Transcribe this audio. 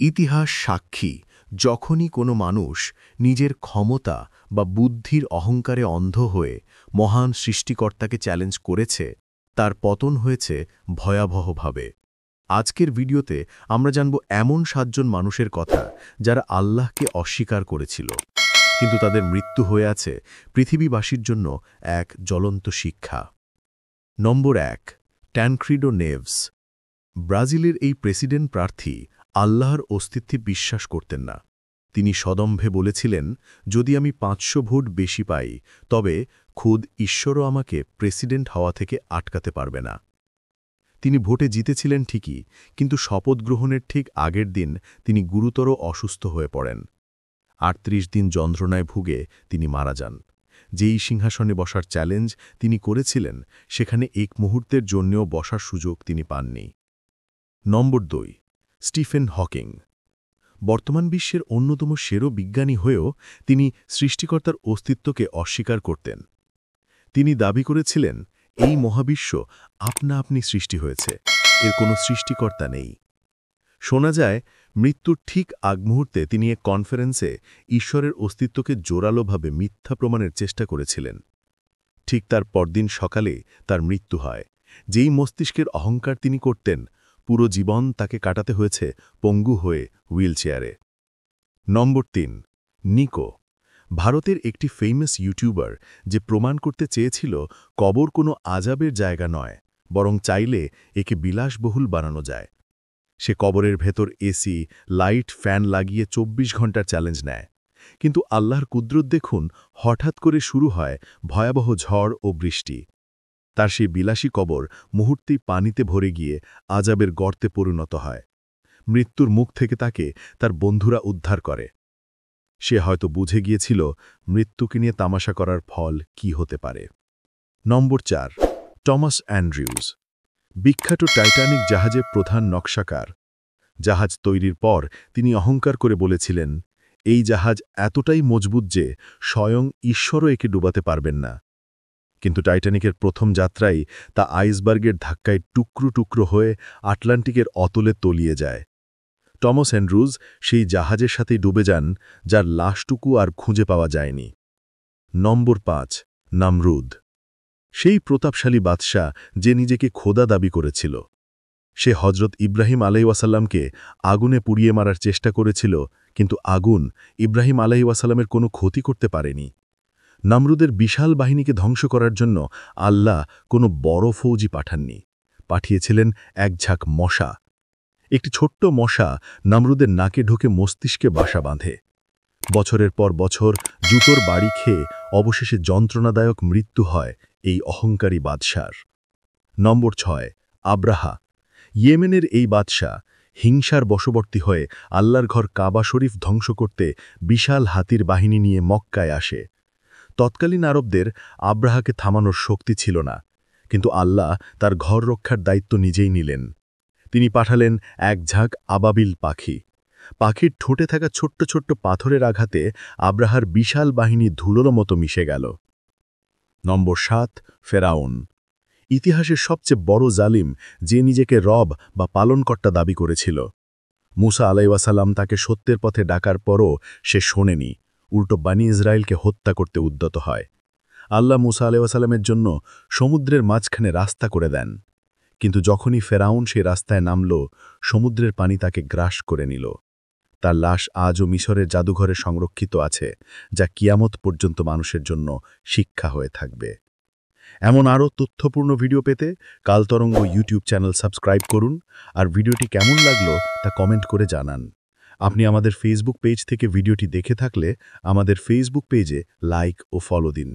ইতিহাস সাক্ষী, যখনই কোনো মানুষ নিজের ক্ষমতা বা বুদ্ধির অহংকারে অন্ধ হয়ে মহান সৃষ্টিকর্তাকে চ্যালেঞ্জ করেছে, তার পতন হয়েছে ভয়াবহভাবে। আজকের ভিডিওতে আমরা জানব এমন ৭ জন মানুষের কথা যারা আল্লাহকে অস্বীকার করেছিল, কিন্তু তাদের মৃত্যু হয়ে আছে পৃথিবীবাসীর জন্য এক জ্বলন্ত শিক্ষা। নম্বর ১, ট্যানক্রিডো নেভস। ব্রাজিলের এই প্রেসিডেন্ট প্রার্থী আল্লাহর অস্তিত্বে বিশ্বাস করতেন না। তিনি সদম্ভে বলেছিলেন, যদি আমি ৫০০ ভোট বেশি পাই, তবে খুদ ঈশ্বরও আমাকে প্রেসিডেন্ট হওয়া থেকে আটকাতে পারবে না। তিনি ভোটে জিতেছিলেন ঠিকই, কিন্তু শপথ গ্রহণের ঠিক আগের দিন তিনি গুরুতর অসুস্থ হয়ে পড়েন। ৩৮ দিন যন্ত্রণায় ভুগে তিনি মারা যান। যেই সিংহাসনে বসার চ্যালেঞ্জ তিনি করেছিলেন, সেখানে এক মুহূর্তের জন্যও বসার সুযোগ তিনি পাননি। নম্বর ২, স্টিফেন হকিং। বর্তমান বিশ্বের অন্যতম সেরা বিজ্ঞানী হয়েও তিনি সৃষ্টিকর্তার অস্তিত্বকে অস্বীকার করতেন। তিনি দাবি করেছিলেন, এই মহাবিশ্ব আপনা আপনি সৃষ্টি হয়েছে, এর কোনো সৃষ্টিকর্তা নেই। শোনা যায়, মৃত্যুর ঠিক আগ মুহূর্তে তিনি এক কনফারেন্সে ঈশ্বরের অস্তিত্বকে জোরালোভাবে মিথ্যা প্রমাণের চেষ্টা করেছিলেন। ঠিক তার পরদিন সকালে তার মৃত্যু হয়। যেই মস্তিষ্কের অহংকার তিনি করতেন, পুরো জীবন তাকে কাটাতে হয়েছে পঙ্গু হয়ে হুইলচেয়ারে। নম্বর ৩, নিকো। ভারতের একটি ফেমাস ইউটিউবার, যে প্রমাণ করতে চেয়েছিল কবর কোনো আযাবের জায়গা নয়, বরং চাইলে একে বিলাসবহুল বানানো যায়। সে কবরের ভেতর এসি, লাইট, ফ্যান লাগিয়ে ২৪ ঘন্টার চ্যালেঞ্জ নেয়। কিন্তু আল্লাহর কুদরত দেখুন, হঠাৎ করে শুরু হয় ভয়াবহ ঝড় ও বৃষ্টি। তার সেই বিলাসী কবর মুহূর্তেই পানিতে ভরে গিয়ে আযাবের গর্তে পরিণত হয়। মৃত্যুর মুখ থেকে তাকে তার বন্ধুরা উদ্ধার করে। সে হয়তো বুঝে গিয়েছিল মৃত্যুকে নিয়ে তামাশা করার ফল কি হতে পারে। নম্বর ৪, টমাস অ্যান্ড্রিউজ। বিখ্যাত টাইটানিক জাহাজের প্রধান নকশাকার। জাহাজ তৈরির পর তিনি অহংকার করে বলেছিলেন, এই জাহাজ এতটাই মজবুত যে স্বয়ং ঈশ্বরও একে ডুবাতে পারবেন না। কিন্তু টাইটানিকের প্রথম যাত্রায় তা আইসবার্গের ধাক্কায় টুকরো টুকরো হয়ে আটলান্টিকের অতলে তলিয়ে যায়। টমাস অ্যান্ড্রুজ সেই জাহাজের সাথেই ডুবে যান, যার লাশটুকু আর খুঁজে পাওয়া যায়নি। নম্বর ৫, নমরুদ। সেই প্রতাপশালী বাদশাহ যে নিজেকে খোদা দাবি করেছিল। সে হজরত ইব্রাহিম আলাইহিওয়াসাল্লামকে আগুনে পুড়িয়ে মারার চেষ্টা করেছিল, কিন্তু আগুন ইব্রাহিম আলাইহিওয়াসাল্লামের কোনো ক্ষতি করতে পারেনি। নমরুদের বিশাল বাহিনীকে ধ্বংস করার জন্য আল্লাহ কোনো বড় ফৌজি পাঠাননি, পাঠিয়েছিলেন এক ঝাঁক মশা। একটি ছোট্ট মশা নমরুদের নাকে ঢুকে মস্তিষ্কে বাসা বাঁধে। বছরের পর বছর জুতোর বাড়ি খেয়ে অবশেষে যন্ত্রণাদায়ক মৃত্যু হয় এই অহংকারী বাদশার। নম্বর ৬, আব্রাহা। ইয়েমেনের এই বাদশাহ হিংসার বশবর্তী হয়ে আল্লাহর ঘর কাবা শরীফ ধ্বংস করতে বিশাল হাতির বাহিনী নিয়ে মক্কায় আসে। তৎকালীন আরবদের আব্রাহাকে থামানোর শক্তি ছিল না, কিন্তু আল্লাহ তার ঘর রক্ষার দায়িত্ব নিজেই নিলেন। তিনি পাঠালেন এক ঝাঁক আবাবিল পাখি। পাখির ঠোঁটে থাকা ছোট্ট ছোট্ট পাথরের আঘাতে আব্রাহার বিশাল বাহিনী ধুলোর মতো মিশে গেল। নম্বর ৭, ফেরাউন। ইতিহাসের সবচেয়ে বড় জালিম, যে নিজেকে রব বা পালনকর্তা দাবি করেছিল। মুসা আলাইহিওয়াসাল্লাম তাকে সত্যের পথে ডাকার পরও সে শোনেনি, উল্টো বনী ইসরায়েলকে হত্যা করতে উদ্যত হয়। আল্লাহ মুসা আলাইহিওয়াসাল্লামের জন্য সমুদ্রের মাঝখানে রাস্তা করে দেন, কিন্তু যখনই ফেরাউন সেই রাস্তায় নামল, সমুদ্রের পানি তাকে গ্রাস করে নিল। তার লাশ আজও মিশরের জাদুঘরে সংরক্ষিত আছে, যা কিয়ামত পর্যন্ত মানুষের জন্য শিক্ষা হয়ে থাকবে। এমন আরও তথ্যপূর্ণ ভিডিও পেতে কালতরঙ্গ ইউটিউব চ্যানেল সাবস্ক্রাইব করুন, আর ভিডিওটি কেমন লাগলো তা কমেন্ট করে জানান। আপনি আমাদের ফেসবুক পেজ থেকে ভিডিওটি দেখে থাকলে আমাদের ফেসবুক পেজে লাইক ও ফলো দিন।